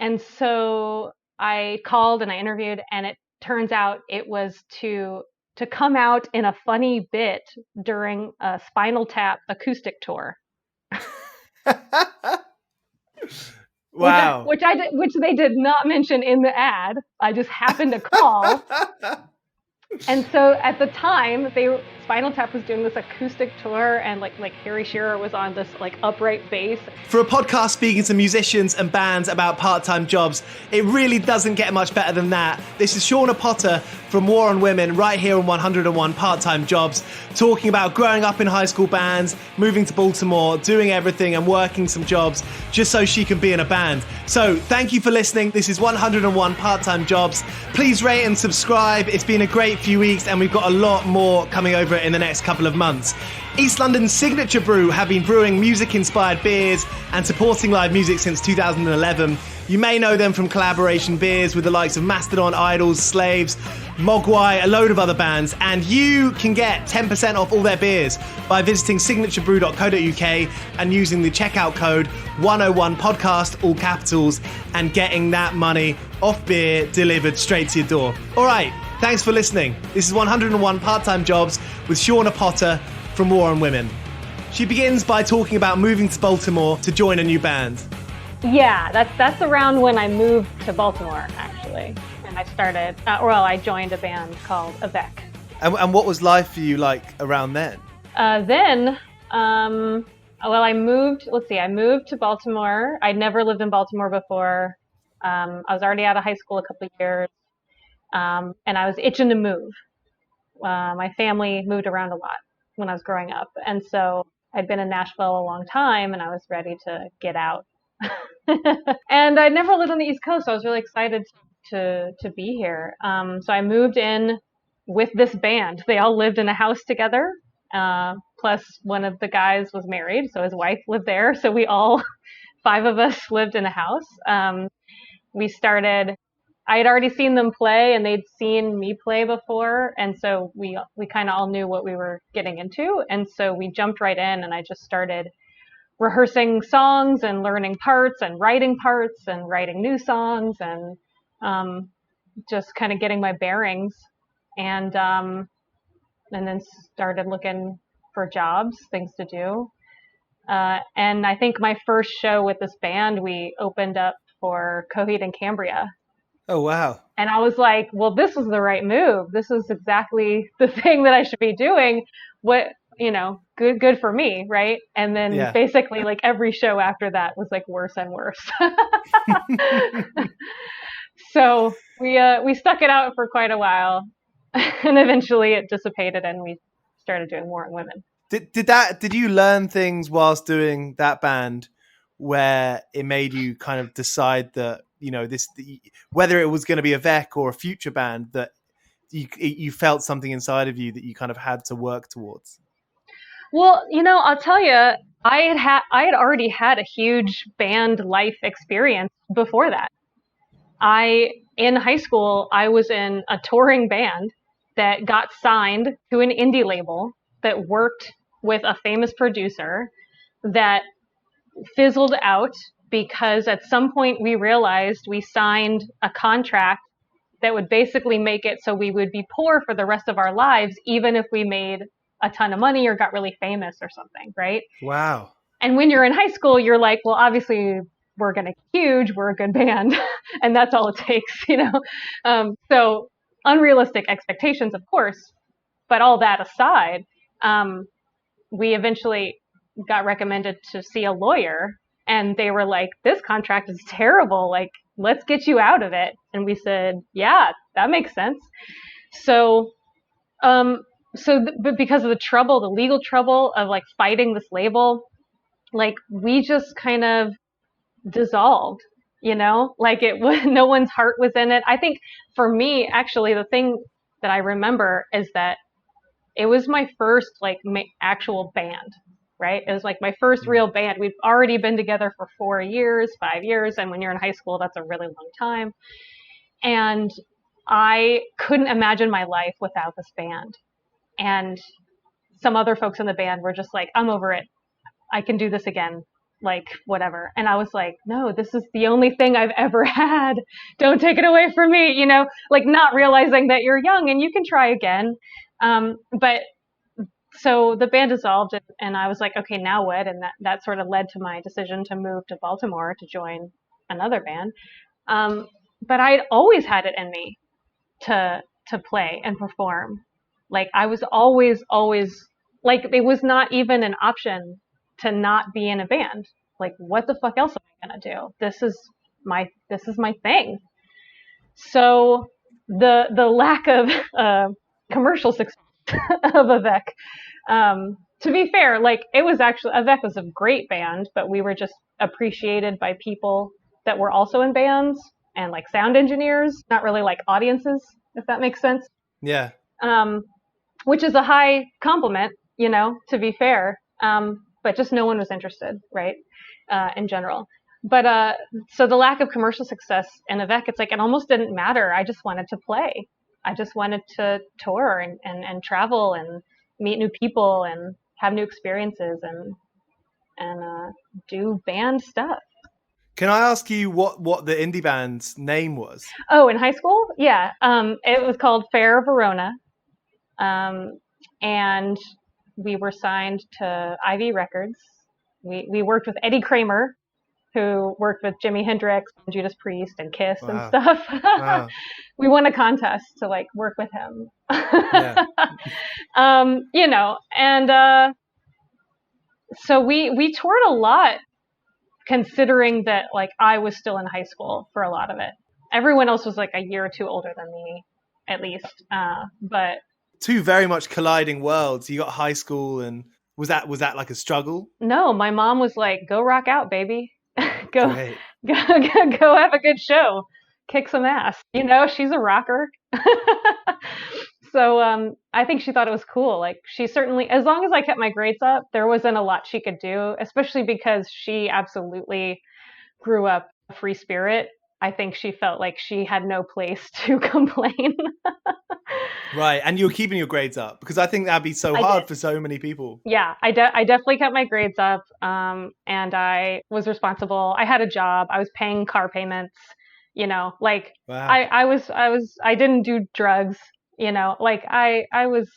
And so I called and I interviewed, and it turns out it was to come out in a funny bit during a Spinal Tap acoustic tour. Wow. Which they did not mention in the ad. I just happened to call. And so at the time, Spinal Tap was doing this acoustic tour, and like Harry Shearer was on this like upright bass. For a podcast speaking to musicians and bands about part-time jobs, it really doesn't get much better than that. This is Shawna Potter from War on Women, right here on 101 Part-Time Jobs, talking about growing up in high school bands, moving to Baltimore, doing everything and working some jobs just so she can be in a band. So thank you for listening. This is 101 Part-Time Jobs. Please rate and subscribe. It's been a great few weeks and we've got a lot more coming over in the next couple of months. East London's Signature Brew have been brewing music-inspired beers and supporting live music since 2011. You may know them from collaboration beers with the likes of Mastodon, Idols, Slaves, Mogwai, a load of other bands, and you can get 10% off all their beers by visiting signaturebrew.co.uk and using the checkout code 101podcast, all capitals, and getting that money off beer delivered straight to your door. All right, thanks for listening. This is 101 Part-Time Jobs with Shawna Potter from War on Women. She begins by talking about moving to Baltimore to join a new band. Yeah, that's around when I moved to Baltimore, actually. And I started, I joined a band called Avec. And what was life for you like around then? I moved to Baltimore. I'd never lived in Baltimore before. I was already out of high school a couple of years. And I was itching to move. My family moved around a lot when I was growing up. And so I'd been in Nashville a long time and I was ready to get out. And I'd never lived on the East Coast, so I was really excited to be here. So I moved in with this band. They all lived in a house together. Plus one of the guys was married, so his wife lived there. So we all, 5 of us, lived in a house. I had already seen them play and they'd seen me play before. And so we kind of all knew what we were getting into. And so we jumped right in and I just started rehearsing songs and learning parts and writing new songs and just kind of getting my bearings and then started looking for jobs, things to do. And I think my first show with this band, we opened up for Coheed and Cambria. Oh, wow. And I was like, well, this was the right move. This is exactly the thing that I should be doing. Good for me, right? And then basically like every show after that was like worse and worse. So we stuck it out for quite a while and eventually it dissipated and we started doing War on Women. Did you learn things whilst doing that band where it made you kind of decide that, whether it was going to be a VEC or a future band, that you felt something inside of you that you kind of had to work towards? Well, I'll tell you, I had already had a huge band life experience before that. In high school, I was in a touring band that got signed to an indie label that worked with a famous producer that fizzled out because at some point we realized we signed a contract that would basically make it so we would be poor for the rest of our lives, even if we made a ton of money or got really famous or something, right? Wow. And when you're in high school, you're like, well, obviously we're going to get huge, we're a good band, and that's all it takes, So unrealistic expectations, of course, but all that aside, we eventually got recommended to see a lawyer, and they were like, this contract is terrible, like, let's get you out of it. And we said, yeah, that makes sense. So but because of the legal trouble of like fighting this label, like we just kind of dissolved, like no one's heart was in it. I think for me, actually, the thing that I remember is that it was my first like actual band, right? It was like my first real band. We've already been together for 4 years, 5 years. And when you're in high school, that's a really long time. And I couldn't imagine my life without this band. And some other folks in the band were just like, I'm over it. I can do this again like whatever. And I was like, no, this is the only thing I've ever had. Don't take it away from me, like not realizing that you're young and you can try again. But so the band dissolved, and I was like, okay, now what? And that sort of led to my decision to move to Baltimore to join another band. But I'd always had it in me to play and perform. Like I was always like, it was not even an option to not be in a band. Like, what the fuck else am I gonna do? This is my thing. So the lack of commercial success of Avec, to be fair, like it was actually, Avec was a great band, but we were just appreciated by people that were also in bands and like sound engineers, not really like audiences, if that makes sense. Yeah. Which is a high compliment, to be fair. But just no one was interested, right? In general. But so the lack of commercial success in Avec, it's like it almost didn't matter. I just wanted to play. I just wanted to tour and travel and meet new people and have new experiences and do band stuff. Can I ask you what the indie band's name was? Oh, in high school? Yeah. It was called Fair Verona. And we were signed to Ivy Records. We worked with Eddie Kramer, who worked with Jimi Hendrix and Judas Priest and Kiss and stuff. Wow. We won a contest to like work with him. Yeah. And so we toured a lot, considering that like I was still in high school for a lot of it. Everyone else was like a year or two older than me, at least. But two very much colliding worlds. You got high school, and was that like a struggle? No, my mom was like, "Go rock out, baby. go have a good show, kick some ass." She's a rocker. So I think she thought it was cool. Like she certainly, as long as I kept my grades up, there wasn't a lot she could do, especially because she absolutely grew up a free spirit. I think she felt like she had no place to complain. Right, and you were keeping your grades up, because I think that'd be so hard for so many people. Yeah, I definitely kept my grades up, and I was responsible. I had a job. I was paying car payments. Like wow. I didn't do drugs. Like I was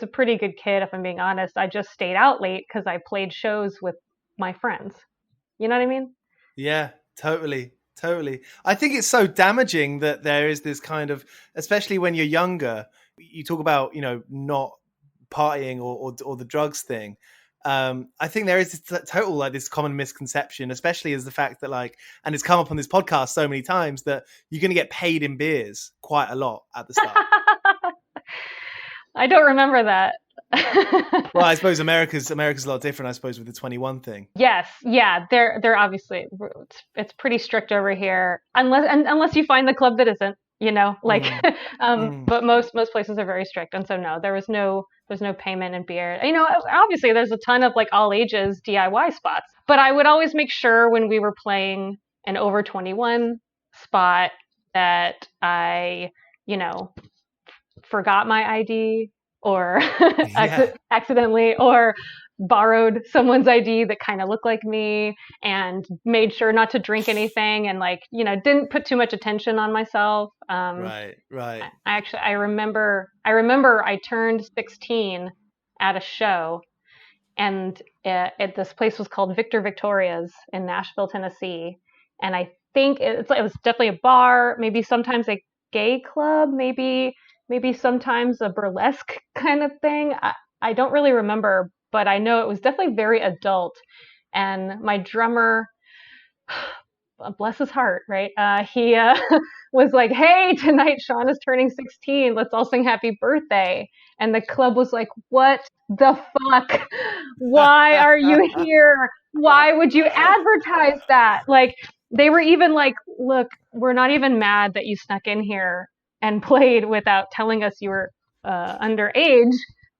a pretty good kid, if I'm being honest. I just stayed out late because I played shows with my friends. You know what I mean? Yeah, totally. I think it's so damaging that there is this kind of, especially when you're younger, you talk about, not partying or the drugs thing. I think there is this total, like this common misconception, especially as the fact that like, and it's come up on this podcast so many times, that you're going to get paid in beers quite a lot at the start. I don't remember that. Well, I suppose America's a lot different, I suppose, with the 21 thing. Yes. Yeah. They're obviously, it's pretty strict over here, unless you find the club that isn't, but most places are very strict. And so no, there's no payment in beer. Obviously there's a ton of like all ages DIY spots, but I would always make sure when we were playing an over 21 spot that I, forgot my ID or accidentally or borrowed someone's ID that kind of looked like me, and made sure not to drink anything, and like, didn't put too much attention on myself. Right. I remember I turned 16 at a show, and this place was called Victor Victoria's in Nashville, Tennessee. And I think it was definitely a bar, maybe sometimes a gay club, maybe sometimes a burlesque kind of thing. I don't really remember, but I know it was definitely very adult. And my drummer, bless his heart, right? He was like, "Hey, tonight Shawna's turning 16. Let's all sing happy birthday." And the club was like, "What the fuck? Why are you here? Why would you advertise that?" Like, they were even like, "Look, we're not even mad that you snuck in here and played without telling us you were underage,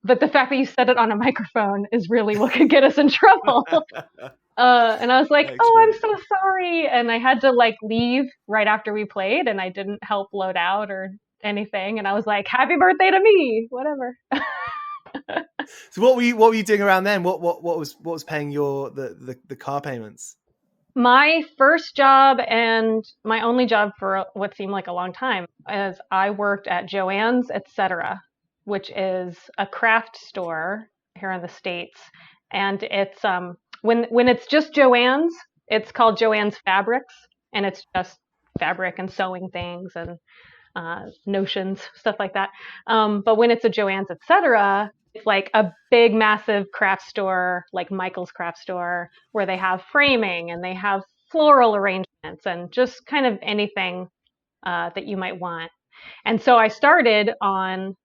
but the fact that you said it on a microphone is really what could get us in trouble." And I was like, excellent. "Oh, I'm so sorry." And I had to like leave right after we played, and I didn't help load out or anything. And I was like, "Happy birthday to me," whatever. So what were you doing around then? What was paying the car payments? My first job and my only job for what seemed like a long time is I worked at Joann's, etc., which is a craft store here in the States. And it's when it's just Joann's, it's called Joann's Fabrics, and it's just fabric and sewing things and notions, stuff like that. But when it's a Joann's, etc., it's like a big, massive craft store, like Michael's craft store, where they have framing and they have floral arrangements and just kind of anything that you might want. And so I started on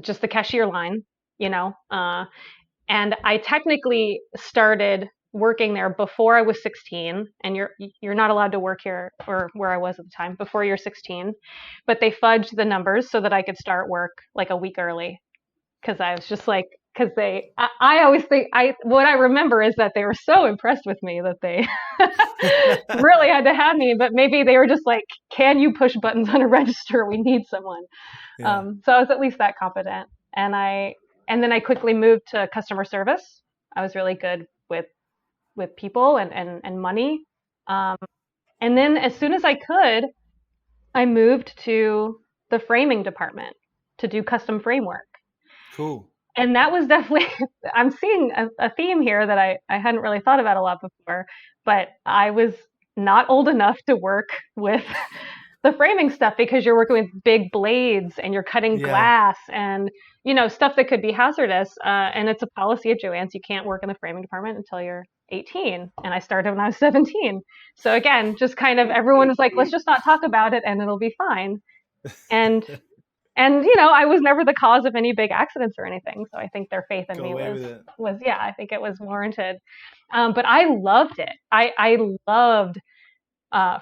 just the cashier line, you know, and I technically started working there before I was 16, and you're not allowed to work here or where I was at the time before you're 16, but they fudged the numbers so that I could start work like a week early because I was just like because I always think what I remember is that they were so impressed with me that they really had to have me, but maybe they were just like, can you push buttons on a register? We need someone. Yeah. So I was at least that competent, and then I quickly moved to customer service. I was really good with people and money. And then as soon as I could, I moved to the framing department to do custom framework. Cool. And that was definitely, I'm seeing a theme here that I hadn't really thought about a lot before, but I was not old enough to work with the framing stuff because you're working with big blades and you're cutting glass and, you know, stuff that could be hazardous. And it's a policy at Joann's. You can't work in the framing department until you're 18. And I started when I was 17. So again, just kind of everyone was like, let's just not talk about it and it'll be fine. And you know, I was never the cause of any big accidents or anything. So I think their faith in me was yeah, I think it was warranted. But I loved it. I loved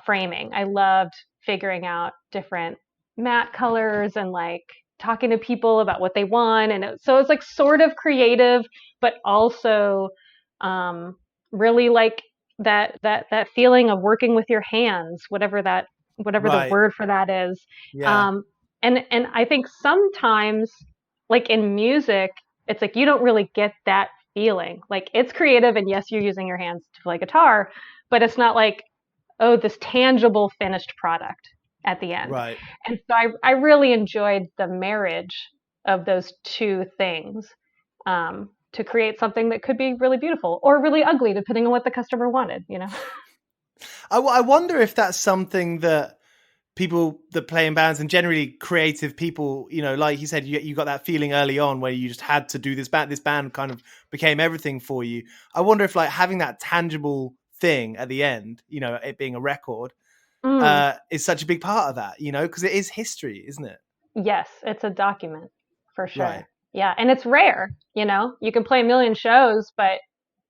framing. I loved figuring out different matte colors and like talking to people about what they want. And so it's like sort of creative, but also really like that feeling of working with your hands, whatever the word for that is. Yeah. And I think sometimes, like in music, it's like you don't really get that feeling. Like it's creative, and yes, you're using your hands to play guitar, but it's not like, oh, this tangible finished product at the end. Right. And so I really enjoyed the marriage of those two things to create something that could be really beautiful or really ugly, depending on what the customer wanted, you know? I wonder if that's something that people that play in bands and generally creative people, you know, like you said, you got that feeling early on where you just had to do this band kind of became everything for you. I wonder if like having that tangible thing at the end, you know, it being a record, is such a big part of that, you know, because it is history, isn't it? Yes, it's a document for sure. Right. Yeah, and it's rare, you know, you can play a million shows, but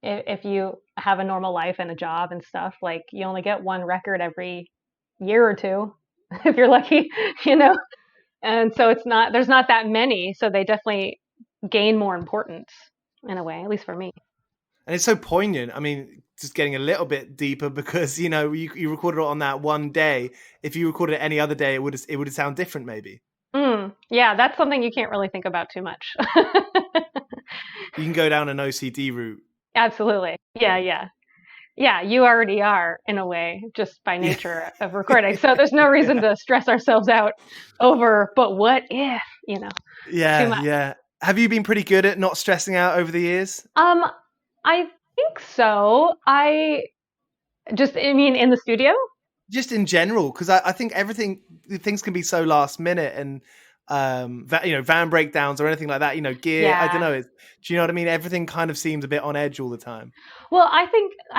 if you have a normal life and a job and stuff, like you only get one record every year or two. If you're lucky, you know, and so there's not that many, so they definitely gain more importance in a way, at least for me. And it's so poignant. I mean, just getting a little bit deeper because, you know, you recorded it on that one day. If you recorded it any other day, it would sound different maybe. Yeah, that's something you can't really think about too much. You can go down an OCD route. Absolutely. Yeah, you already are in a way, just by nature of recording. So there's no reason to stress ourselves out over, but what if, you know? Yeah. Have you been pretty good at not stressing out over the years? I think so. I mean, in the studio? Just in general, because I think things can be so last minute and, you know, van breakdowns or anything like that, you know, gear, Yeah. I don't know. Do you know what I mean? Everything kind of seems a bit on edge all the time. Well, I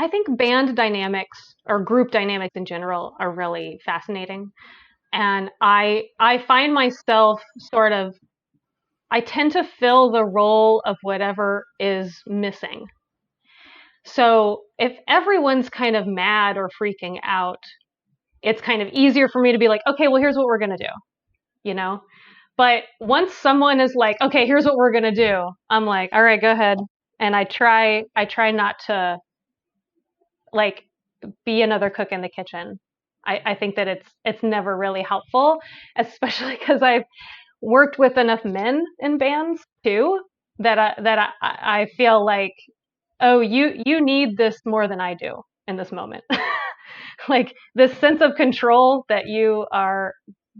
think band dynamics or group dynamics in general are really fascinating. And I find myself I tend to fill the role of whatever is missing. So if everyone's kind of mad or freaking out, it's kind of easier for me to be like, okay, well, here's what we're going to do, you know? But once someone is like, okay, here's what we're going to do, I'm like, all right, go ahead. And I try not to like be another cook in the kitchen. I think that it's never really helpful, especially because I've worked with enough men in bands too. I feel like, oh, you need this more than I do in this moment. Like this sense of control that you are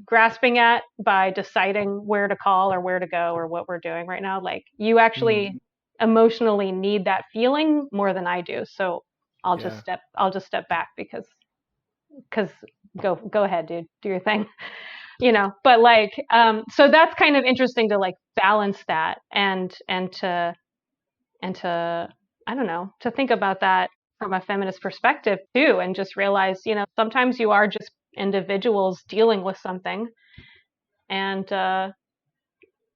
grasping at by deciding where to call or where to go or what we're doing right now. Like you actually emotionally need that feeling more than I do. So I'll just step back because go ahead, dude, do your thing. But like, so that's kind of interesting to like balance that and to, I don't know, to think about that from a feminist perspective too, and just realize, sometimes you are just individuals dealing with something. And,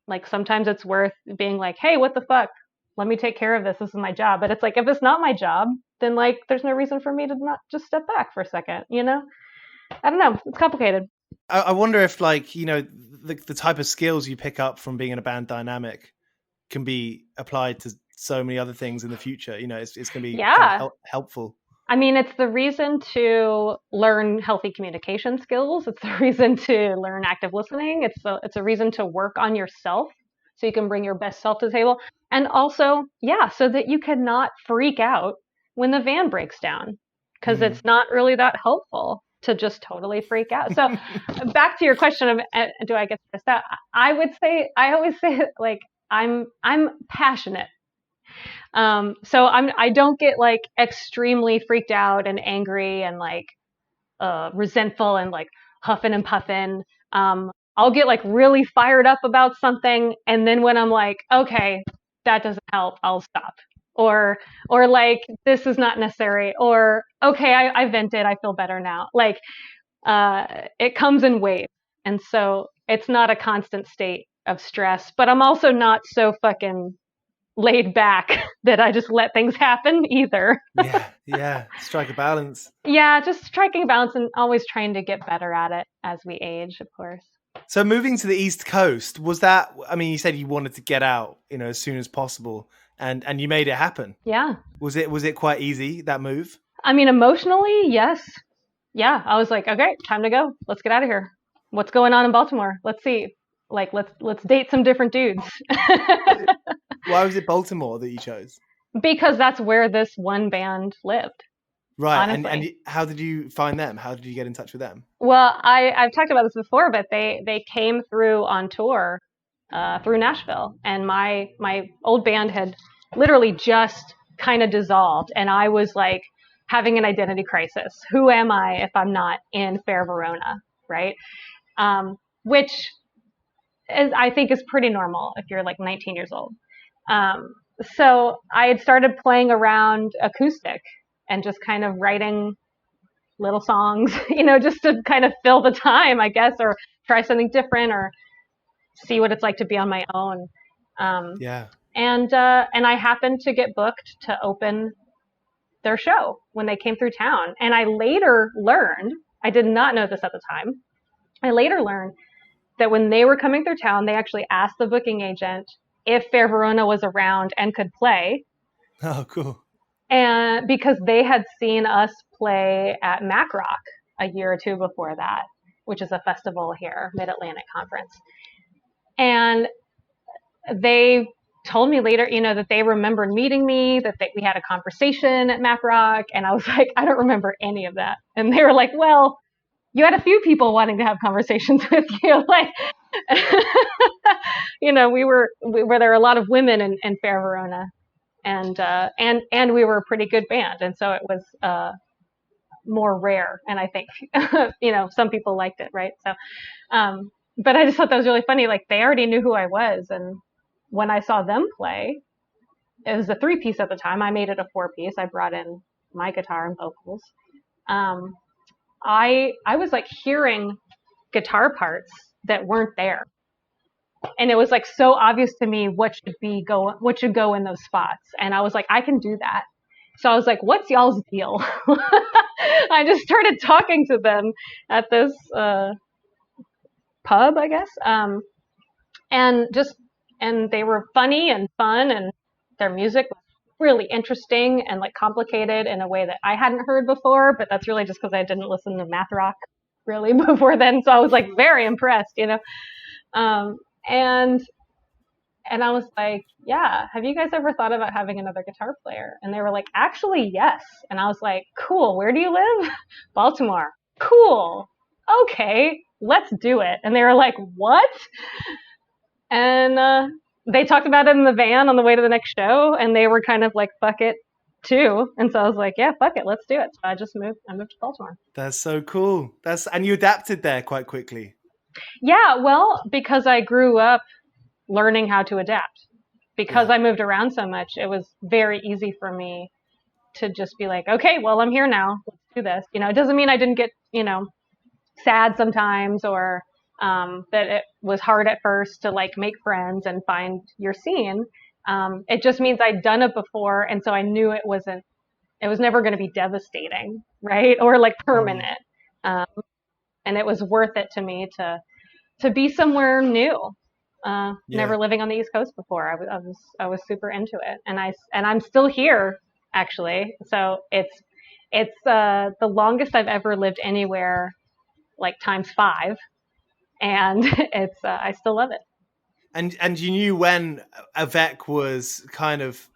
like sometimes it's worth being like, hey, what the fuck? Let me take care of this. This is my job. But it's like, if it's not my job, then like, there's no reason for me to not just step back for a second, I don't know. It's complicated. I wonder if like, the type of skills you pick up from being in a band dynamic can be applied to so many other things in the future. It's going to be kind of helpful. I mean, it's the reason to learn healthy communication skills. It's the reason to learn active listening. It's a reason to work on yourself so you can bring your best self to the table. And also, so that you cannot freak out when the van breaks down, because it's not really that helpful to just totally freak out. So back to your question of, do I get stressed out? I always say like, I'm passionate. So I don't get like extremely freaked out and angry and like, resentful and like huffing and puffing. I'll get like really fired up about something. And then when I'm like, okay, that doesn't help, I'll stop. Or like, this is not necessary. Or, okay, I vented, I feel better now. Like, it comes in waves. And so it's not a constant state of stress, but I'm also not so fucking laid back that I just let things happen either. Yeah. Strike a balance. Yeah, just striking a balance and always trying to get better at it as we age, of course. So moving to the East Coast, was that, I mean, you said you wanted to get out, as soon as possible, and you made it happen. Yeah. Was it quite easy, that move? I mean, emotionally, yes. Yeah, I was like, okay, time to go. Let's get out of here. What's going on in Baltimore? Let's see. Like, let's date some different dudes. Why was it Baltimore that you chose? Because that's where this one band lived. Right. And how did you find them? How did you get in touch with them? Well, I've talked about this before, but they came through on tour through Nashville, and my old band had literally just kind of dissolved, and I was like having an identity crisis. Who am I if I'm not in Fair Verona, right? Which I think is pretty normal if you're like 19 years old. So I had started playing around acoustic and just kind of writing little songs, just to kind of fill the time, I guess, or try something different or see what it's like to be on my own. And I happened to get booked to open their show when they came through town. And I later learned, I did not know this at the time, I later learned that when they were coming through town, they actually asked the booking agent if Fair Verona was around and could play. Oh, cool. And because they had seen us play at Mac Rock a year or two before that, which is a festival here, Mid-Atlantic Conference. And they told me later, that they remembered meeting me, that we had a conversation at Mac Rock. And I was like, I don't remember any of that. And they were like, well, you had a few people wanting to have conversations with you. Like, there were a lot of women in Fair Verona, and we were a pretty good band. And so it was, more rare. And I think, some people liked it. Right. So, but I just thought that was really funny. Like they already knew who I was. And when I saw them play, it was a 3-piece at the time. I made it a 4-piece. I brought in my guitar and vocals. I was like hearing guitar parts that weren't there. And it was like so obvious to me what should go in those spots. And I was like, I can do that. So I was like, what's y'all's deal? I just started talking to them at this pub, I guess. And they were funny and fun, and their music was really interesting and like complicated in a way that I hadn't heard before, but that's really just because I didn't listen to math rock really before then. So I was like very impressed, and And I was like, yeah, have you guys ever thought about having another guitar player? And they were like, actually, yes. And I was like, cool. Where do you live? Baltimore. Cool. Okay, let's do it. And they were like, what? And they talked about it in the van on the way to the next show, and they were kind of like, fuck it, too. And so I was like, yeah, fuck it, let's do it. So I moved to Baltimore. That's so cool. And you adapted there quite quickly. Yeah, well, because I grew up learning how to adapt. Because I moved around so much, it was very easy for me to just be like, okay, well, I'm here now. Let's do this. It doesn't mean I didn't get, sad sometimes, or that it was hard at first to like make friends and find your scene. It just means I'd done it before, and so I knew it was never going to be devastating, right? Or like permanent. And it was worth it to me to be somewhere new. Never living on the East Coast before. I was super into it, and I'm still here actually. So it's the longest I've ever lived anywhere, like times 5, and it's I still love it. And you knew when Avec was kind of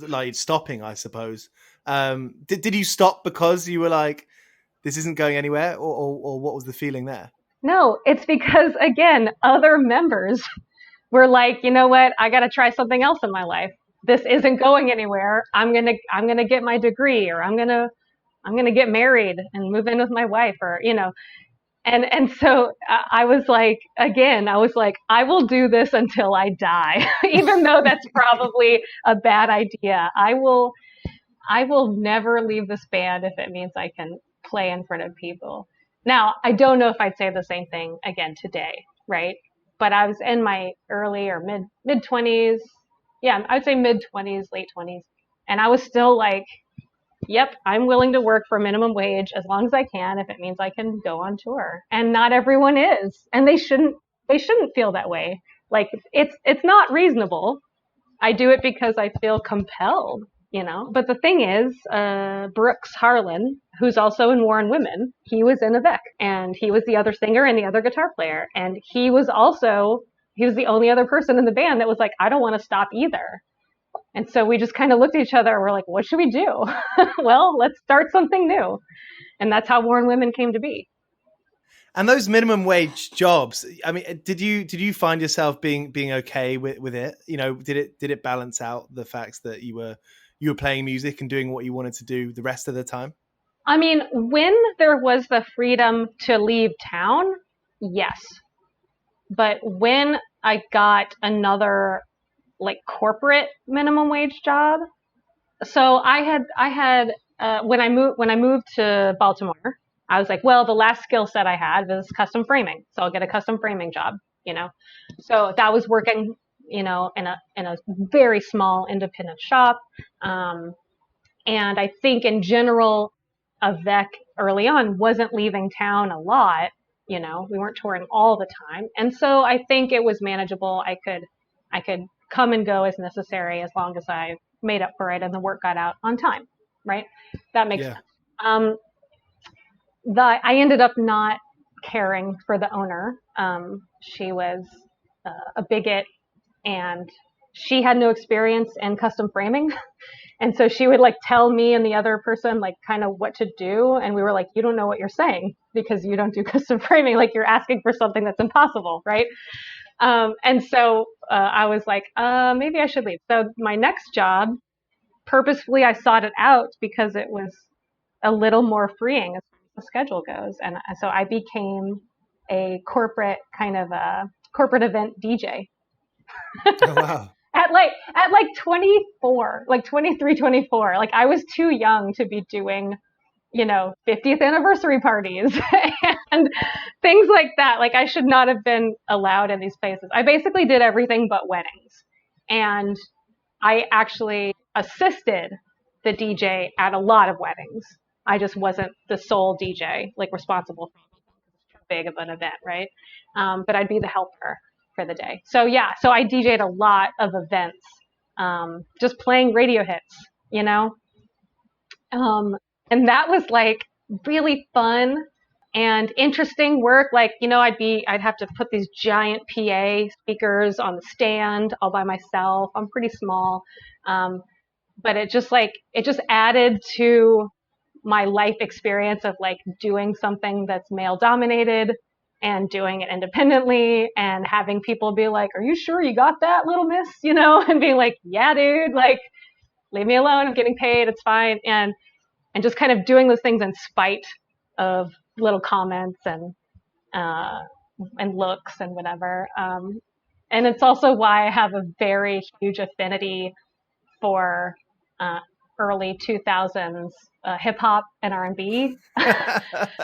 like stopping, I suppose. Did you stop because you were like, this isn't going anywhere, or what was the feeling there? No, it's because, again, other members were like, you know what, I got to try something else in my life. This isn't going anywhere. I'm gonna get my degree, or I'm gonna get married and move in with my wife, or And so I was like, I will do this until I die, even though that's probably a bad idea. I will never leave this band if it means I can play in front of people. Now, I don't know if I'd say the same thing again today, right? But I was in my early or mid 20s. Yeah, I'd say mid 20s, late 20s. And I was still like, yep, I'm willing to work for minimum wage as long as I can if it means I can go on tour. And not everyone is. And they shouldn't feel that way. Like it's not reasonable. I do it because I feel compelled. But the thing is, Brooks Harlan, who's also in War on Women, he was in Avec, and he was the other singer and the other guitar player. And he was the only other person in the band that was like, I don't want to stop either. And so we just kind of looked at each other and we're like, what should we do? Well, let's start something new. And that's how War on Women came to be. And those minimum wage jobs, I mean, did you find yourself being okay with it? Did it balance out the facts that you were playing music and doing what you wanted to do the rest of the time? I mean, when there was the freedom to leave town, yes. But when I got another like corporate minimum wage job, so I had when I moved to Baltimore, I was like, well, the last skill set I had was custom framing, so I'll get a custom framing job, So that was working, in a very small independent shop. And I think in general, Avec early on wasn't leaving town a lot. We weren't touring all the time. And so I think it was manageable. I could come and go as necessary as long as I made up for it and the work got out on time. Right? That makes sense. I ended up not caring for the owner. She was a bigot, and she had no experience in custom framing. And so she would like tell me and the other person like kind of what to do. And we were like, you don't know what you're saying because you don't do custom framing. Like you're asking for something that's impossible. Right. And so I was like, maybe I should leave. So my next job, purposefully, I sought it out because it was a little more freeing as far as the schedule goes. And so I became a corporate event DJ. Oh, wow. At like 24, like 23, 24, like I was too young to be doing, 50th anniversary parties and things like that. Like I should not have been allowed in these places. I basically did everything but weddings. And I actually assisted the DJ at a lot of weddings. I just wasn't the sole DJ, like responsible for too big of an event, right? But I'd be the helper for the day. So I DJ'd a lot of events, just playing radio hits, and that was like really fun and interesting work. Like, I'd have to put these giant PA speakers on the stand all by myself. I'm pretty small. But it just added to my life experience of like doing something that's male dominated and doing it independently and having people be like, "Are you sure you got that, little miss?" And being like, "Yeah, dude, like, leave me alone. I'm getting paid. It's fine." And just kind of doing those things in spite of little comments and looks and whatever. And it's also why I have a very huge affinity for early 2000s hip hop and R&B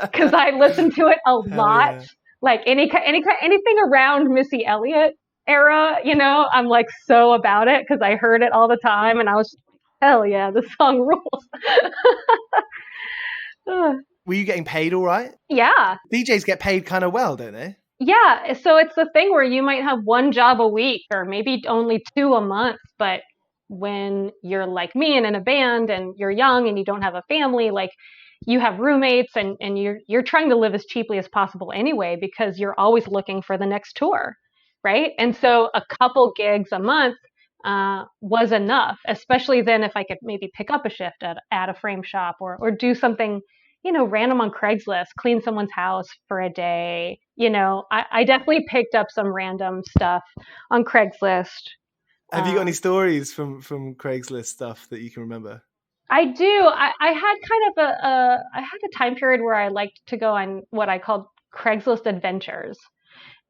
because I listened to it a lot. Yeah. Like anything around Missy Elliott era, I'm like so about it because I heard it all the time and I was just, hell yeah, this song rules. Were you getting paid all right? Yeah. DJs get paid kind of well, don't they? Yeah. So it's the thing where you might have one job a week or maybe only 2 a month, but when you're like me and in a band and you're young and you don't have a family, like you have roommates and you're trying to live as cheaply as possible anyway, because you're always looking for the next tour. Right. And so a couple gigs a month was enough, especially then if I could maybe pick up a shift at a frame shop or do something, random on Craigslist, clean someone's house for a day. I definitely picked up some random stuff on Craigslist. Have you got any stories from Craigslist stuff that you can remember? I do. I had kind of I had a time period where I liked to go on what I called Craigslist adventures.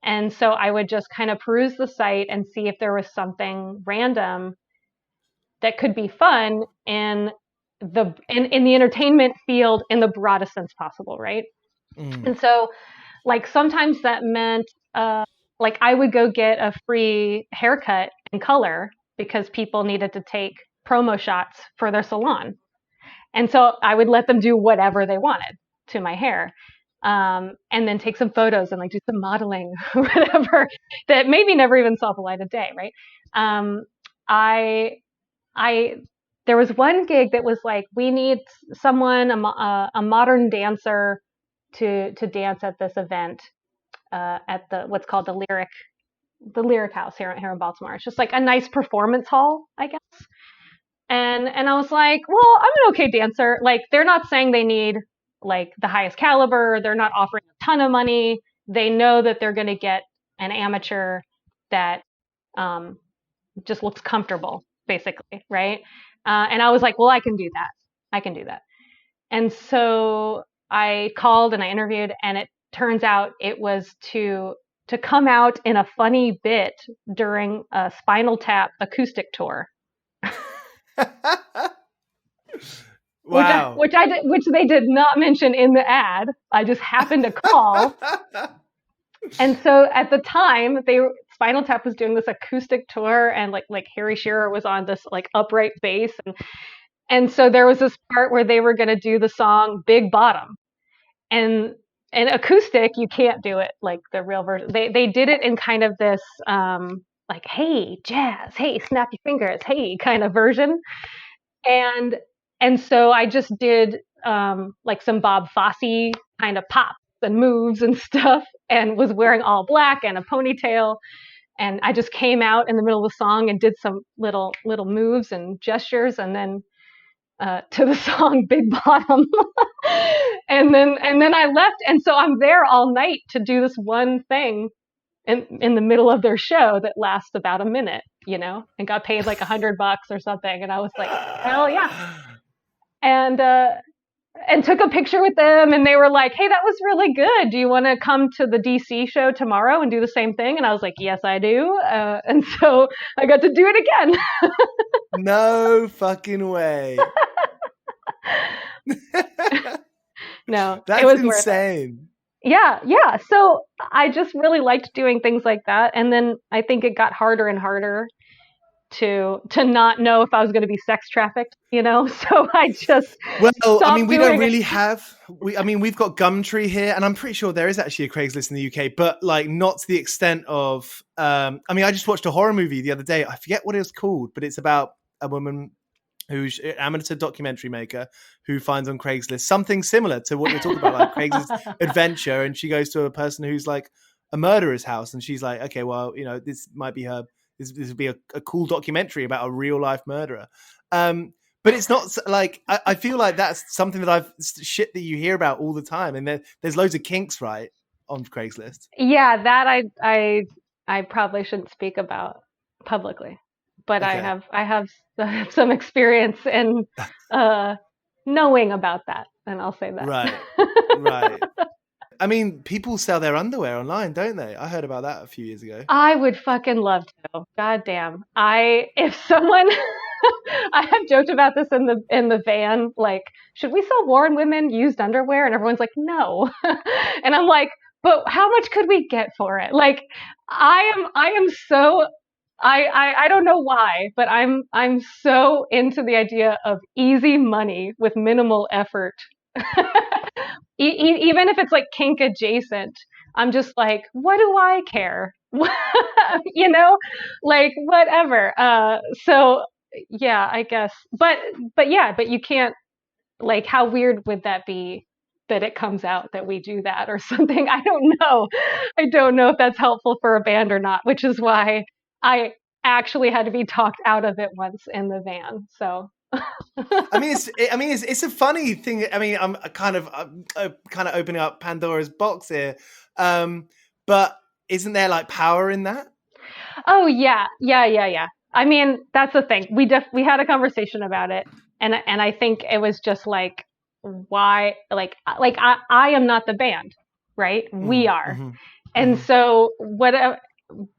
And so I would just kind of peruse the site and see if there was something random that could be fun in the entertainment field in the broadest sense possible, right? And so like sometimes that meant like I would go get a free haircut in color because people needed to take promo shots for their salon. And so I would let them do whatever they wanted to my hair. And then take some photos and like do some modeling or whatever that maybe never even saw the light of day, right? There was one gig that was like, we need someone, a modern dancer to dance at this event at what's called the Lyric House here in Baltimore. It's just like a nice performance hall, I guess. And I was like, well, I'm an okay dancer. Like, they're not saying they need like the highest caliber. They're not offering a ton of money. They know that they're going to get an amateur that just looks comfortable, basically, right? And I was like, well, I can do that. And so I called and I interviewed, and it turns out it was to come out in a funny bit during a Spinal Tap acoustic tour. Wow. Which they did not mention in the ad. I just happened to call. And so at the time, Spinal Tap was doing this acoustic tour, and like Harry Shearer was on this like upright bass, and so there was this part where they were going to do the song Big Bottom, and acoustic, you can't do it like the real version. They did it in kind of this like, hey, jazz, hey, snap your fingers, hey, kind of version. And so I just did like some Bob Fosse kind of pops and moves and stuff, and was wearing all black and a ponytail. And I just came out in the middle of the song and did some little moves and gestures, and then to the song Big Bottom. and then I left. And so I'm there all night to do this one thing in the middle of their show that lasts about a minute, and got paid like $100 or something. And I was like, hell yeah. And took a picture with them, and they were like, hey, that was really good. Do you want to come to the DC show tomorrow and do the same thing? And I was like, yes, I do. And so I got to do it again. No fucking way. No, that's it was insane. Yeah. So I just really liked doing things like that. And then I think it got harder and harder to not know if I was going to be sex trafficked, So I just I mean, we don't really have. We've got Gumtree here, and I'm pretty sure there is actually a Craigslist in the UK, but like not to the extent of. I just watched a horror movie the other day. I forget what it was called, but it's about a woman who's an amateur documentary maker who finds on Craigslist something similar to what you're talking about, like Craigslist adventure. And she goes to a person who's like a murderer's house. And she's like, okay, well, you know, this might be her. This would be a cool documentary about a real life murderer. But it's not like, I feel like that's something that shit that you hear about all the time. And there's loads of kinks, right, on Craigslist. Yeah, that I probably shouldn't speak about publicly, but Okay. I have some experience in knowing about that, and I'll say that. Right. I mean, people sell their underwear online, don't they? I heard about that a few years ago. I would fucking love to. God damn. If someone I have joked about this in the van, like, should we sell Warren women used underwear? And everyone's like, no. And I'm like, but how much could we get for it? Like, I am so I don't know why, but I'm so into the idea of easy money with minimal effort. Even if it's like kink adjacent, I'm just like, what do I care? You know, like whatever. So yeah, I guess, but you can't, like, how weird would that be that it comes out that we do that or something? I don't know. I don't know if that's helpful for a band or not, which is why I actually had to be talked out of it once in the van. So I mean, it's a funny thing. I mean, I'm kind of opening up Pandora's box here, but isn't there like power in that? Oh yeah. I mean, that's the thing. We had a conversation about it, and I think it was just like, why? Like I am not the band, right? We are, and so what?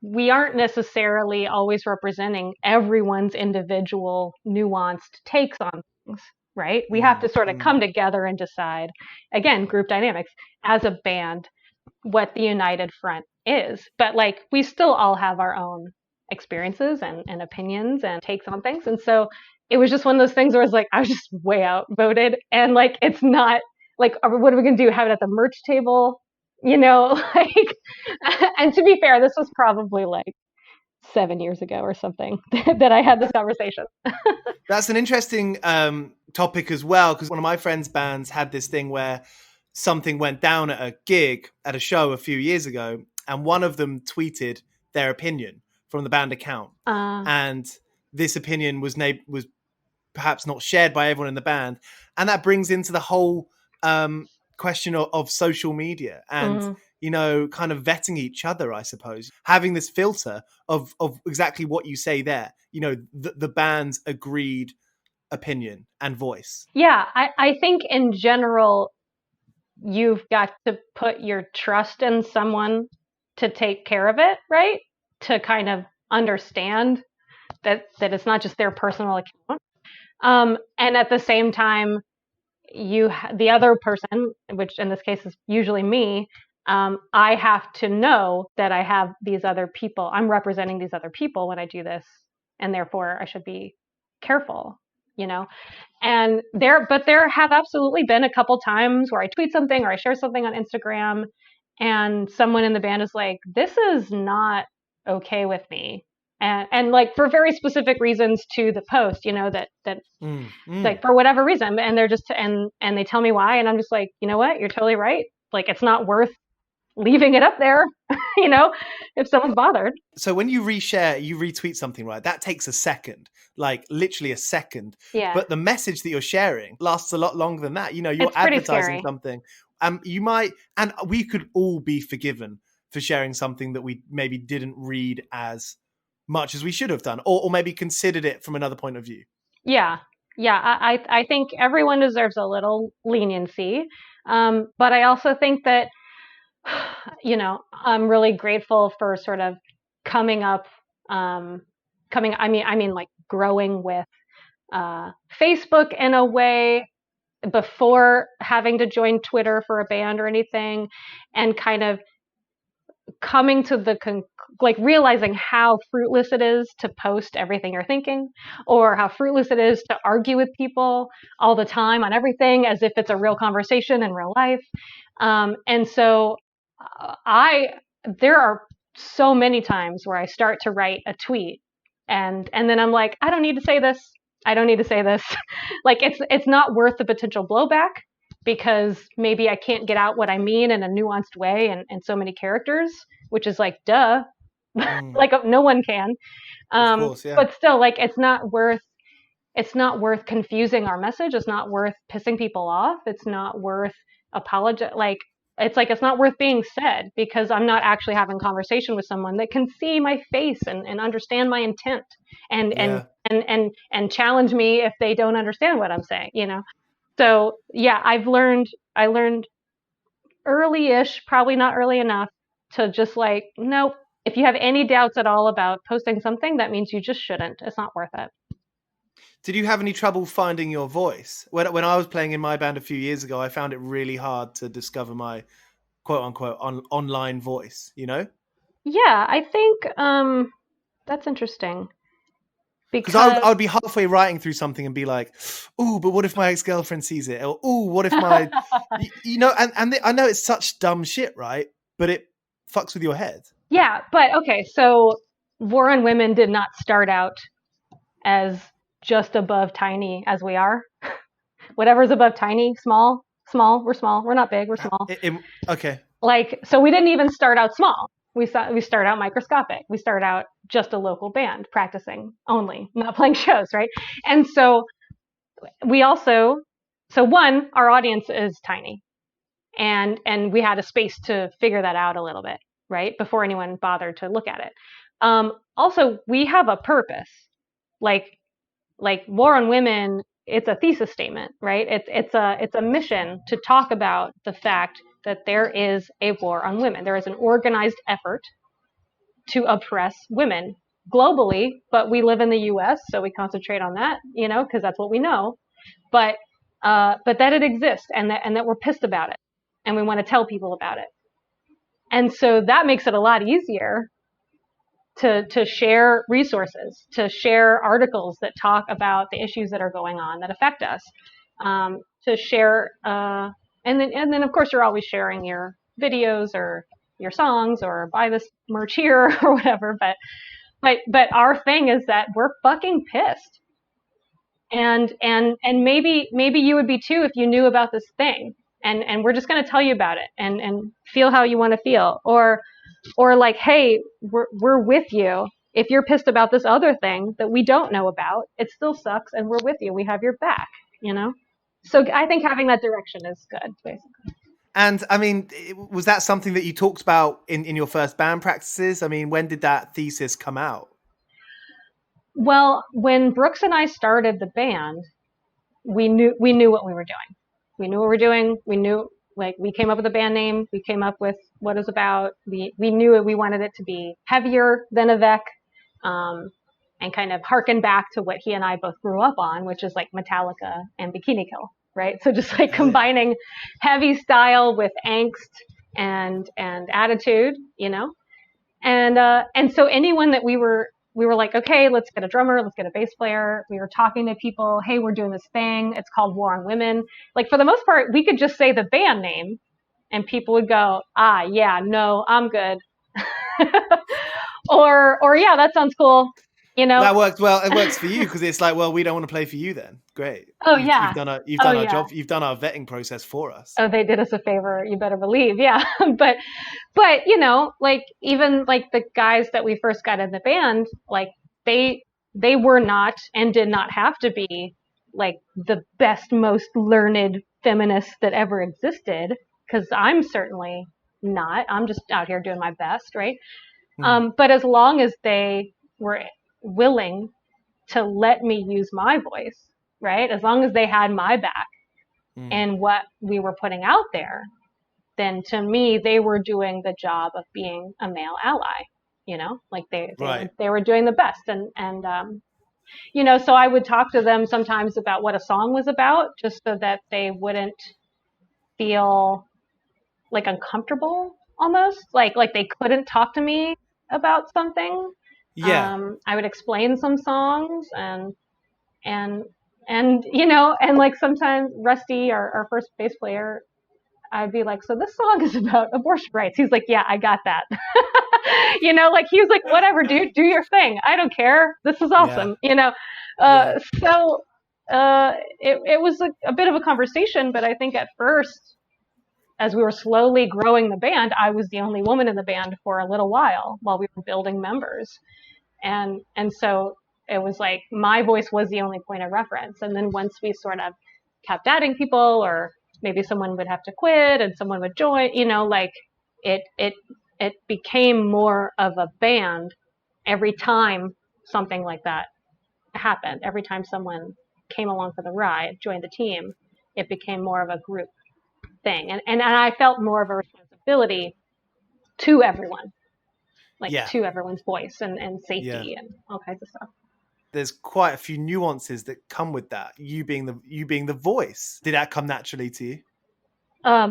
We aren't necessarily always representing everyone's individual nuanced takes on things, right? We have to sort of come together and decide, again, group dynamics, as a band, what the united front is. But like, we still all have our own experiences and opinions and takes on things. And so it was just one of those things where it's like, I was just way outvoted. And like, it's not like, what are we going to do? Have it at the merch table? You know, like, and to be fair, this was probably like 7 years ago or something that I had this conversation. That's an interesting topic as well, because one of my friends' bands had this thing where something went down at a gig at a show a few years ago, and one of them tweeted their opinion from the band account, and this opinion was perhaps not shared by everyone in the band, and that brings into the whole question of social media and you know, kind of vetting each other, I suppose, having this filter of exactly what you say there, you know, the band's agreed opinion and voice. Yeah, I think in general, you've got to put your trust in someone to take care of it, right? To kind of understand that it's not just their personal account. And at the same time, the other person, which in this case is usually me, I have to know that I have these other people. I'm representing these other people when I do this, and therefore I should be careful, you know. And there have absolutely been a couple times where I tweet something or I share something on Instagram, and someone in the band is like, "This is not okay with me." And like, for very specific reasons to the post, you know, that like, for whatever reason, and they're just, and they tell me why, and I'm just like, you know what, you're totally right. Like, it's not worth leaving it up there, you know, if someone's bothered. So when you reshare, you retweet something, right? That takes a second, like literally a second. Yeah. But the message that you're sharing lasts a lot longer than that. You know, you're advertising something. You might, and we could all be forgiven for sharing something that we maybe didn't read as much as we should have done, or maybe considered it from another point of view. Yeah. I think everyone deserves a little leniency. But I also think that, you know, I'm really grateful for sort of coming up, I mean, like, growing with Facebook in a way before having to join Twitter for a band or anything, and kind of coming to like, realizing how fruitless it is to post everything you're thinking, or how fruitless it is to argue with people all the time on everything as if it's a real conversation in real life. And so there are so many times where I start to write a tweet and then I'm like, I don't need to say this. I don't need to say this. Like it's not worth the potential blowback because maybe I can't get out what I mean in a nuanced way and so many characters, which is like duh. Like no one can. Of course, yeah. But still, like it's not worth confusing our message. It's not worth pissing people off. It's not worth like it's not worth being said because I'm not actually having conversation with someone that can see my face and understand my intent and and challenge me if they don't understand what I'm saying, you know. So yeah, I learned early-ish, probably not early enough, to just like, nope. If you have any doubts at all about posting something, that means you just shouldn't. It's not worth it. Did you have any trouble finding your voice? When I was playing in my band a few years ago, I found it really hard to discover my quote unquote online voice, you know? Yeah, I think that's interesting. Because I would be halfway writing through something and be like, "Ooh, but what if my ex-girlfriend sees it?" Or "Ooh, what if my," you know? And I know it's such dumb shit, right? But it fucks with your head. Yeah, but okay, so War on Women did not start out as just above tiny as we are. Whatever's above tiny, small, we're small. We're not big, we're small. Okay. Like, so we didn't even start out small. We start out microscopic. We start out just a local band practicing only, not playing shows, right? And so one, our audience is tiny. And we had a space to figure that out a little bit, right? Before anyone bothered to look at it. Also, we have a purpose. Like War on Women, it's a thesis statement, right? It's a mission to talk about the fact that there is a war on women. There is an organized effort to oppress women globally, but we live in the US, so we concentrate on that, you know, because that's what we know. But that it exists and that we're pissed about it and we want to tell people about it. And so that makes it a lot easier to share resources, to share articles that talk about the issues that are going on that affect us, to share, and then of course you're always sharing your videos or your songs or buy this merch here or whatever. But our thing is that we're fucking pissed, and maybe you would be too if you knew about this thing, and we're just going to tell you about it and feel how you want to feel, or like, hey, we're with you. If you're pissed about this other thing that we don't know about, it still sucks and we're with you. We have your back, you know? So I think having that direction is good, basically. And I mean, was that something that you talked about in your first band practices? I mean, when did that thesis come out? Well, when Brooks and I started the band, we knew what we were doing. We knew what we were doing. We knew, like, we came up with a band name. We came up with what it was about. We knew it. We wanted it to be heavier than Avec, and kind of harken back to what he and I both grew up on, which is like Metallica and Bikini Kill, right? So just like combining heavy style with angst and attitude, you know? And so anyone that we were like, okay, let's get a drummer, let's get a bass player. We were talking to people, hey, we're doing this thing. It's called War on Women. Like, for the most part, we could just say the band name and people would go, yeah, no, I'm good. or yeah, that sounds cool. You know, that worked well. It works for you because it's like, well, we don't want to play for you then. Great. You've done our job. You've done our vetting process for us. Oh, they did us a favor. You better believe. Yeah. but you know, like, even like the guys that we first got in the band, like they were not and did not have to be like the best, most learned feminists that ever existed. Cause I'm certainly not. I'm just out here doing my best. Right. But as long as they were willing to let me use my voice, right? As long as they had my back and what we were putting out there, then to me, they were doing the job of being a male ally, you know, like they were doing the best. And you know, so I would talk to them sometimes about what a song was about, just so that they wouldn't feel like uncomfortable almost, like they couldn't talk to me about something. Yeah. I would explain some songs and you know, and like sometimes Rusty, our first bass player, I'd be like, so this song is about abortion rights. He's like, yeah, I got that. You know, like he was like, whatever, dude, do your thing. I don't care. This is awesome. Yeah. You know, Yeah. It was a bit of a conversation, but I think at first, as we were slowly growing the band, I was the only woman in the band for a little while we were building members. And so it was like my voice was the only point of reference. And then once we sort of kept adding people, or maybe someone would have to quit and someone would join, like it became more of a band every time something like that happened. Every time someone came along for the ride, joined the team, it became more of a group thing. And I felt more of a responsibility to everyone, like Yeah. to everyone's voice and Yeah. safety and all kinds of stuff. There's quite a few nuances that come with that. You being the voice. Did that come naturally to you?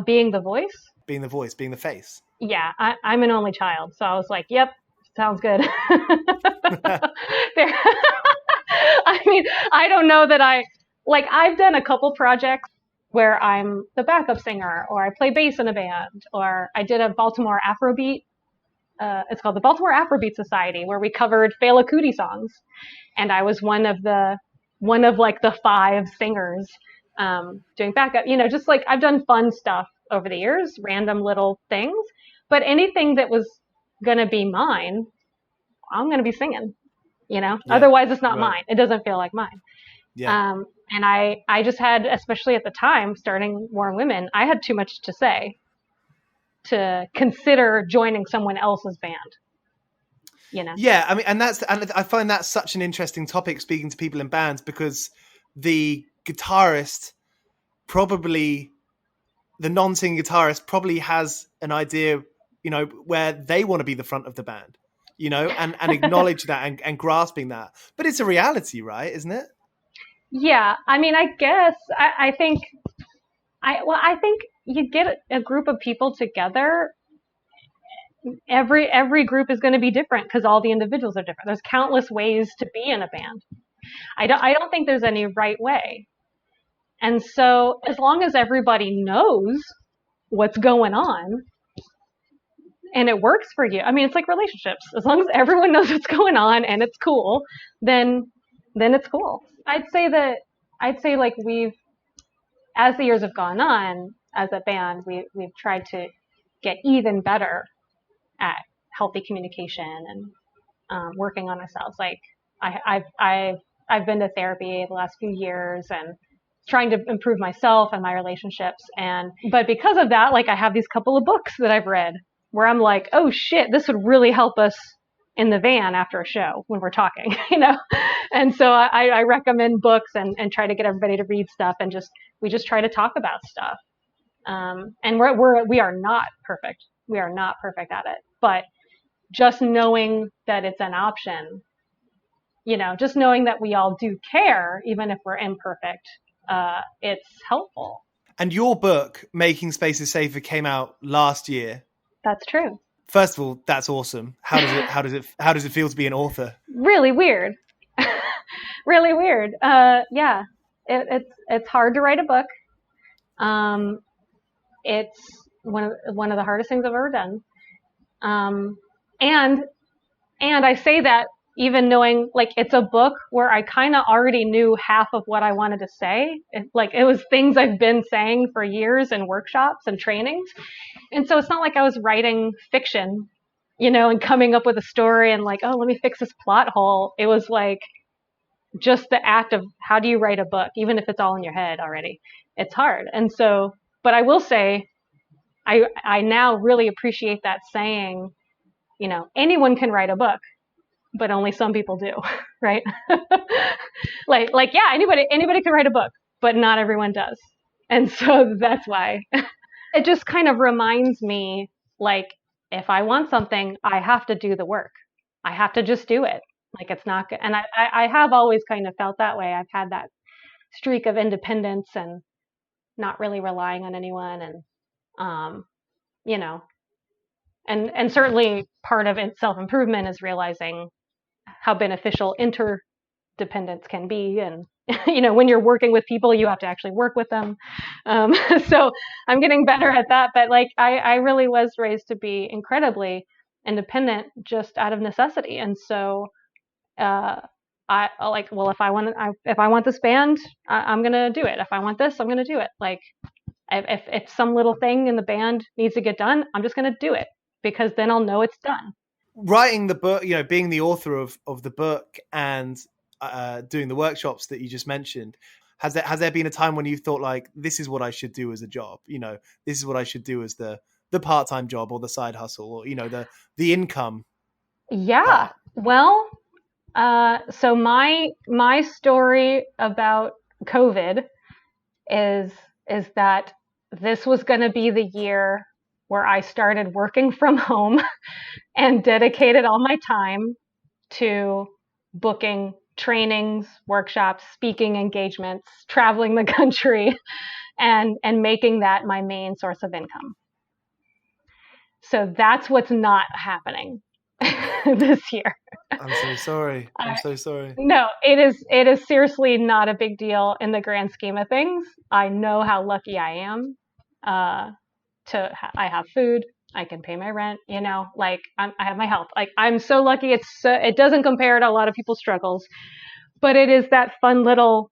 Being the voice? Being the voice, being the face. Yeah, I'm an only child, so I was like, yep, sounds good. There, I mean, I don't know that I've done a couple projects where I'm the backup singer, or I play bass in a band, or I did a Baltimore Afrobeat. It's called the Baltimore Afrobeat Society, where we covered Fela Kuti songs, and I was one of like the 5 singers doing backup. Just like I've done fun stuff over the years, random little things, but anything that was gonna be mine, I'm gonna be singing. Yeah, Otherwise it's not right. mine. It doesn't feel like mine. Yeah. And I just had, especially at the time, starting War on Women, I had too much to say to consider joining someone else's band. Yeah, I mean, and I find that such an interesting topic, speaking to people in bands, because the guitarist probably, the non-singing guitarist probably has an idea, where they want to be the front of the band, and acknowledge that and grasping that. But it's a reality, right? Isn't it? Yeah, I mean, I guess I think you get a group of people together. Every group is going to be different because all the individuals are different. There's countless ways to be in a band. I don't think there's any right way. And so as long as everybody knows what's going on and it works for you, I mean, it's like relationships. As long as everyone knows what's going on and it's cool, then it's cool. I'd say like as the years have gone on as a band, we've tried to get even better at healthy communication and working on ourselves. Like I've been to therapy the last few years and trying to improve myself and my relationships. But because of that, like I have these couple of books that I've read where I'm like, oh shit, this would really help us in the van after a show when we're talking, And so I recommend books and try to get everybody to read stuff, and we just try to talk about stuff. And we are not perfect. We are not perfect at it, but just knowing that it's an option, just knowing that we all do care, even if we're imperfect, it's helpful. And your book, Making Spaces Safer, came out last year. That's true. First of all, that's awesome. How does it feel to be an author? Really weird. Really weird. Yeah, it's hard to write a book. It's one of the hardest things I've ever done. And I say that even knowing, like, it's a book where I kind of already knew half of what I wanted to say. It was things I've been saying for years in workshops and trainings. And so it's not like I was writing fiction, and coming up with a story and like, oh, let me fix this plot hole. It was like just the act of how do you write a book, even if it's all in your head already. It's hard. And so, but I will say, I now really appreciate that saying, anyone can write a book, but only some people do, right? like, yeah, anybody can write a book, but not everyone does. And so that's why it just kind of reminds me, like, if I want something, I have to do the work. I have to just do it. Like, it's not good. And I have always kind of felt that way. I've had that streak of independence and not really relying on anyone. And, and certainly part of self-improvement is realizing how beneficial interdependence can be. And, when you're working with people, you have to actually work with them. So I'm getting better at that. But like, I really was raised to be incredibly independent just out of necessity. And so I well, if I want this band, I'm going to do it. If I want this, I'm going to do it. Like if some little thing in the band needs to get done, I'm just going to do it because then I'll know it's done. Writing the book, being the author of the book and doing the workshops that you just mentioned, has there been a time when you thought like, this is what I should do as a job? This is what I should do as the part-time job or the side hustle or, the income. Yeah. Part. Well, so my story about COVID is that this was going to be the year where I started working from home and dedicated all my time to booking trainings, workshops, speaking engagements, traveling the country, and making that my main source of income. So that's what's not happening this year. I'm so sorry. I'm so sorry. No, it is seriously not a big deal in the grand scheme of things. I know how lucky I am. I have food. I can pay my rent. I have my health. Like I'm so lucky. It doesn't compare to a lot of people's struggles, but it is that fun little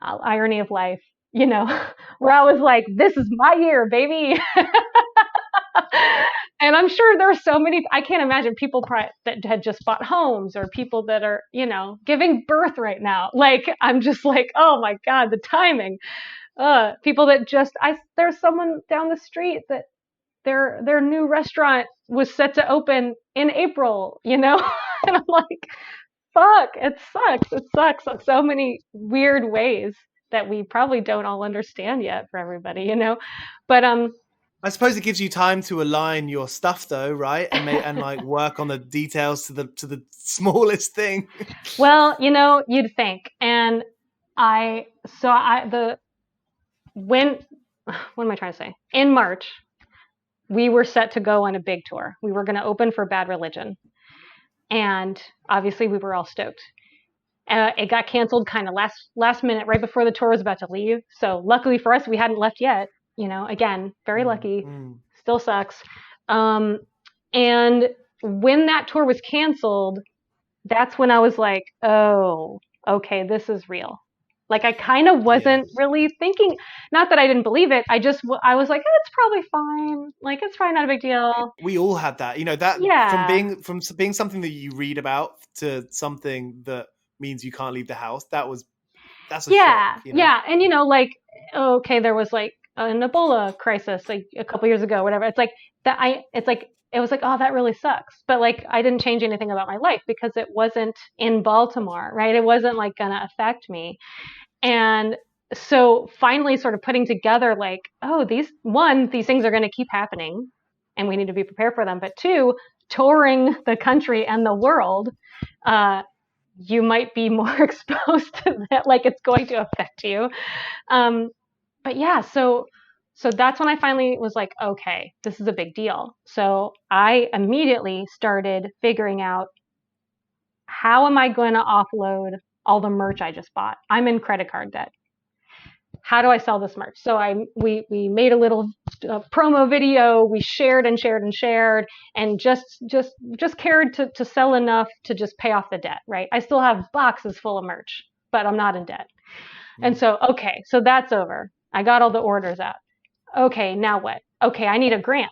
irony of life, where I was like, this is my year, baby. And I'm sure there are so many, I can't imagine people that had just bought homes or people that are, giving birth right now. Like, I'm just like, oh my God, the timing. People that there's someone down the street that their new restaurant was set to open in April, And I'm like, fuck, it sucks. It sucks in so many weird ways that we probably don't all understand yet for everybody, But, I suppose it gives you time to align your stuff, though, right? And like work on the details to the smallest thing. Well, you'd think. And what am I trying to say? In March, we were set to go on a big tour. We were going to open for Bad Religion, and obviously we were all stoked. It got canceled kind of last minute, right before the tour was about to leave. So luckily for us, we hadn't left yet. Again, very lucky, still sucks. And when that tour was canceled, that's when I was like, oh, okay, this is real. Like I kind of wasn't really thinking, not that I didn't believe it. I was like, it's probably fine. Like it's probably not a big deal. We all had that, from being something that you read about to something that means you can't leave the house. That's a shock. Yeah. And okay, there was like an Ebola crisis like a couple years ago, whatever. It's like that. It was like, oh, that really sucks. But like, I didn't change anything about my life because it wasn't in Baltimore, right? It wasn't like going to affect me. And so finally sort of putting together like, oh, these things are going to keep happening and we need to be prepared for them. But two, touring the country and the world, you might be more exposed to that. Like it's going to affect you. But yeah, so that's when I finally was like, okay, this is a big deal. So I immediately started figuring out, how am I going to offload all the merch I just bought? I'm in credit card debt. How do I sell this merch? So we made a little promo video. We shared and just cared to sell enough to just pay off the debt, right? I still have boxes full of merch, but I'm not in debt. And so, okay, so that's over. I got all the orders out. Okay, now what? Okay, I need a grant.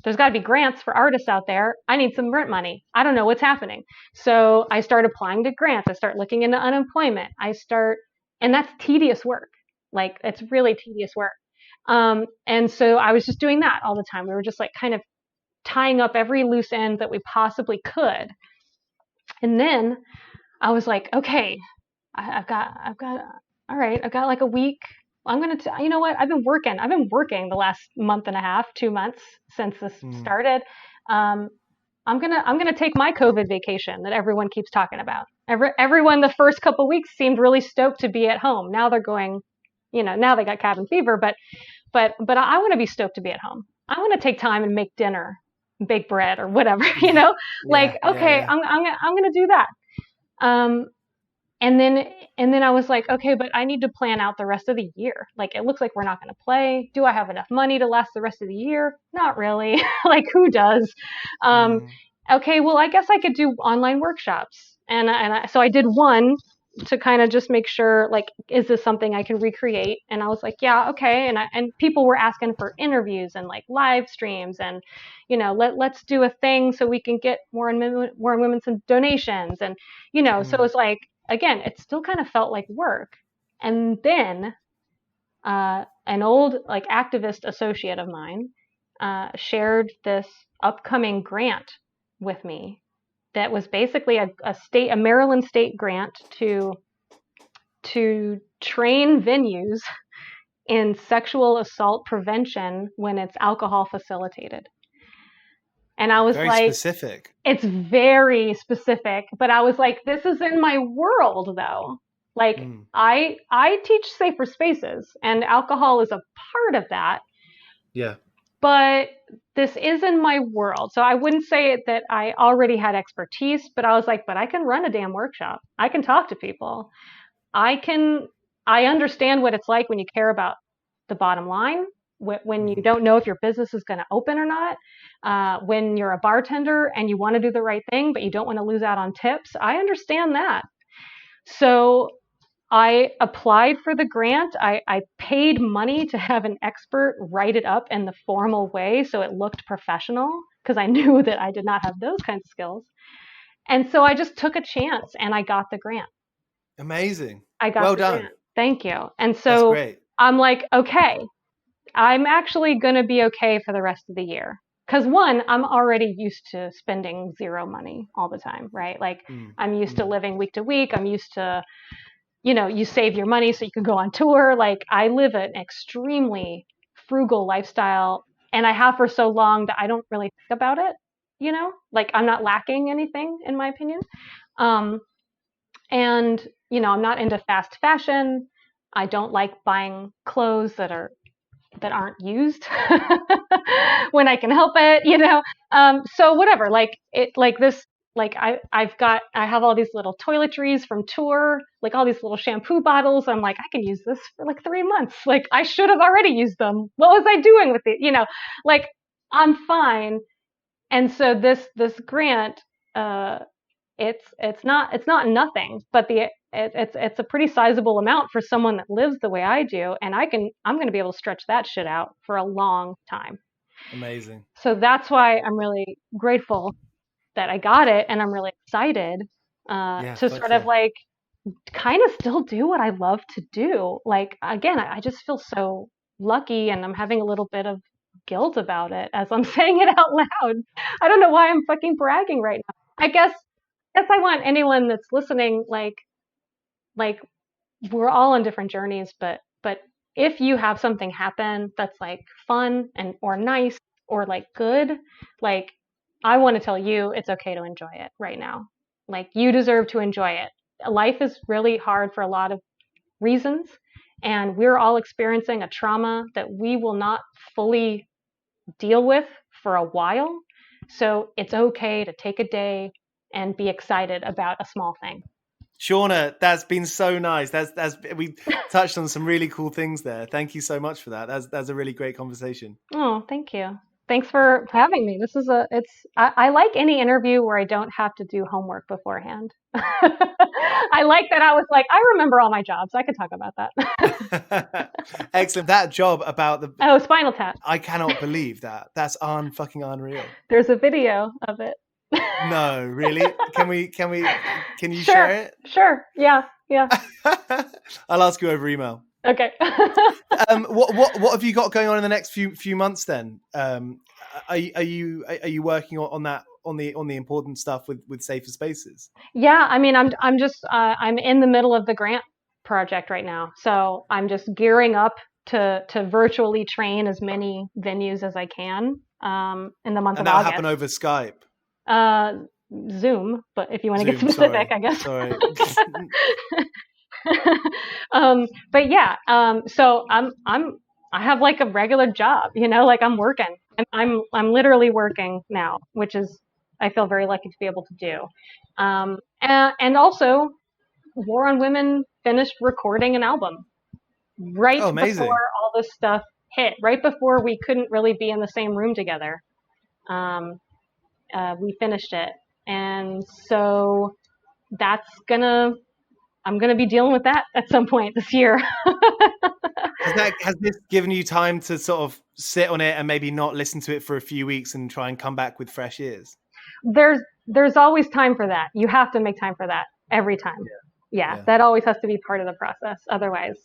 There's got to be grants for artists out there. I need some rent money. I don't know what's happening. So I start applying to grants. I start looking into unemployment. And that's tedious work. Like it's really tedious work. And so I was just doing that all the time. We were just like kind of tying up every loose end that we possibly could. And then I was like, okay, I've got all right, I've got like a week. I'm going to, you know what? I've been working the last month and a half, 2 months since this started. I'm going to take my COVID vacation that everyone keeps talking about. Everyone the first couple of weeks seemed really stoked to be at home. Now they're going, now they got cabin fever, but I want to be stoked to be at home. I want to take time and make dinner, bake bread or whatever, okay, yeah. I'm going to do that. And then I was like, okay, but I need to plan out the rest of the year. Like, it looks like we're not going to play. Do I have enough money to last the rest of the year? Not really. Like, who does? Okay, well, I guess I could do online workshops. So I did one to kind of just make sure, like, is this something I can recreate? And I was like, yeah, okay. And people were asking for interviews and like live streams and, let's do a thing so we can get more and women some donations. And, so it was like, again, it still kind of felt like work. And then an old like activist associate of mine shared this upcoming grant with me that was basically a Maryland state grant to train venues in sexual assault prevention when it's alcohol facilitated. And I was very like, specific. It's very specific, but I was like, this is in my world though. Like I teach safer spaces and alcohol is a part of that. Yeah. But this is in my world. So I wouldn't say that I already had expertise, but I was like, but I can run a damn workshop. I can talk to people. I understand what it's like when you care about the bottom line, when you don't know if your business is going to open or not, when you're a bartender and you want to do the right thing, but you don't want to lose out on tips. I understand that. So I applied for the grant. I paid money to have an expert write it up in the formal way so it looked professional because I knew that I did not have those kinds of skills. And so I just took a chance and I got the grant. Amazing. I got well the done. grant. Thank you. And That's so great. I'm like, okay, I'm actually going to be okay for the rest of the year. Because one, I'm already used to spending zero money all the time, right? Like I'm used to living week to week. I'm used to, you save your money so you can go on tour. Like I live an extremely frugal lifestyle and I have for so long that I don't really think about it, like I'm not lacking anything in my opinion. And, I'm not into fast fashion. I don't like buying clothes that aren't used when I can help it, so whatever, I have all these little toiletries from tour, like all these little shampoo bottles. I'm like, I can use this for like 3 months. Like I should have already used them. What was I doing with it? Like I'm fine. And so this grant, it's not nothing, but it's a pretty sizable amount for someone that lives the way I do, and I'm going to be able to stretch that shit out for a long time. Amazing. So that's why I'm really grateful that I got it, and I'm really excited to sort of like kind of still do what I love to do. Like again, I just feel so lucky, and I'm having a little bit of guilt about it as I'm saying it out loud. I don't know why I'm fucking bragging right now. I guess I want anyone that's listening, like we're all on different journeys, but if you have something happen that's like fun and or nice or like good, like I want to tell you it's okay to enjoy it right now. Like you deserve to enjoy it. Life is really hard for a lot of reasons, and we're all experiencing a trauma that we will not fully deal with for a while. So it's okay to take a day and be excited about a small thing. Shawna, that's been so nice. That's we touched on some really cool things there. Thank you so much for that. That's a really great conversation. Oh, thank you. Thanks for having me. I like any interview where I don't have to do homework beforehand. I like that I was like, I remember all my jobs. I could talk about that. Excellent. That job about the Spinal Tap. I cannot believe that. That's fucking unreal. There's a video of it. No, really? Can you share it? Sure. Yeah. I'll ask you over email. Okay. What have you got going on in the next few months then? Are you working on that, on the important stuff with safer spaces? Yeah, I mean, I'm just I'm in the middle of the grant project right now, so I'm just gearing up to virtually train as many venues as I can in the month of August. And that'll happen over Skype. Zoom, but if you want to get specific, I guess. Sorry. But yeah, so I have like a regular job, like I'm working. I'm literally working now, which is I feel very lucky to be able to do. And also, War on Women finished recording an album right before all this stuff hit, right before we couldn't really be in the same room together. We finished it. And so I'm gonna be dealing with that at some point this year. Has this given you time to sort of sit on it and maybe not listen to it for a few weeks and try and come back with fresh ears? There's always time for that. You have to make time for that every time. Yeah, that always has to be part of the process. Otherwise,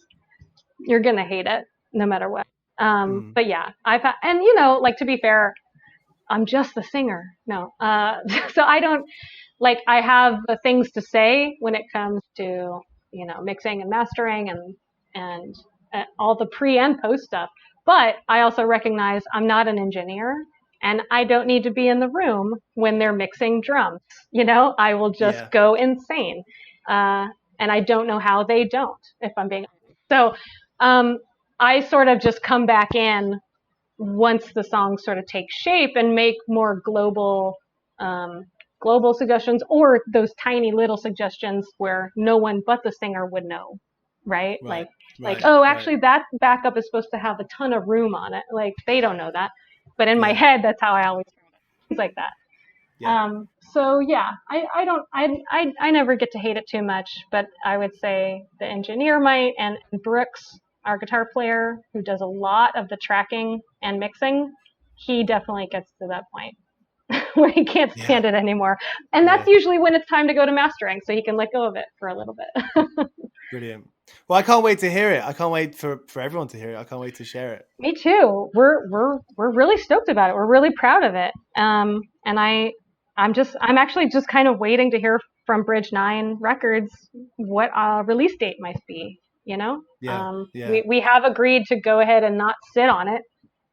you're gonna hate it no matter what. But yeah, and like, to be fair, I'm just the singer. No, so I don't, like, I have the things to say when it comes to mixing and mastering and all the pre and post stuff. But I also recognize I'm not an engineer, and I don't need to be in the room when they're mixing drums. I will just go insane. And I don't know how they don't, if I'm being honest. So I sort of just come back in once the songs sort of take shape and make more global suggestions, or those tiny little suggestions where no one but the singer would know, right? Actually that backup is supposed to have a ton of room on it. Like, they don't know that. But in my head, that's how I always heard it. Things like that. Yeah. So yeah, I never get to hate it too much, but I would say the engineer might, and Brooks, our guitar player, who does a lot of the tracking and mixing, he definitely gets to that point where he can't stand it anymore. And that's usually when it's time to go to mastering, so he can let go of it for a little bit. Brilliant. Well, I can't wait to hear it. I can't wait for everyone to hear it. I can't wait to share it. Me too. We're really stoked about it. We're really proud of it. And I'm actually just kind of waiting to hear from Bridge 9 Records what release date might be. We have agreed to go ahead and not sit on it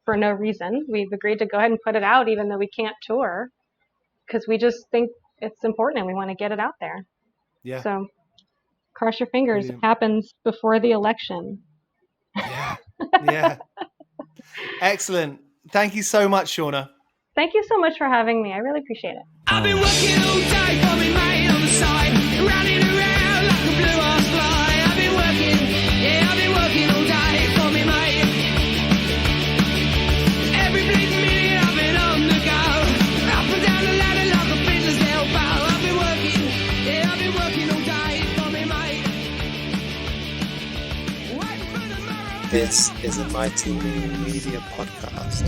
for no reason. We've agreed to go ahead and put it out, even though we can't tour, because we just think it's important and we want to get it out there. Yeah. So cross your fingers. Brilliant. It happens before the election. Yeah. Excellent. Thank you so much, Shawna. Thank you so much for having me. I really appreciate it. I've been working all day for me mate on the side, running around like a blue-ass fly. I've been working all day for me mate. Every bleeding minute I've been on the go, up and down the ladder like a fiddler's elbow. I've been working all day for me mate. This is a Mighty Moon Media podcast.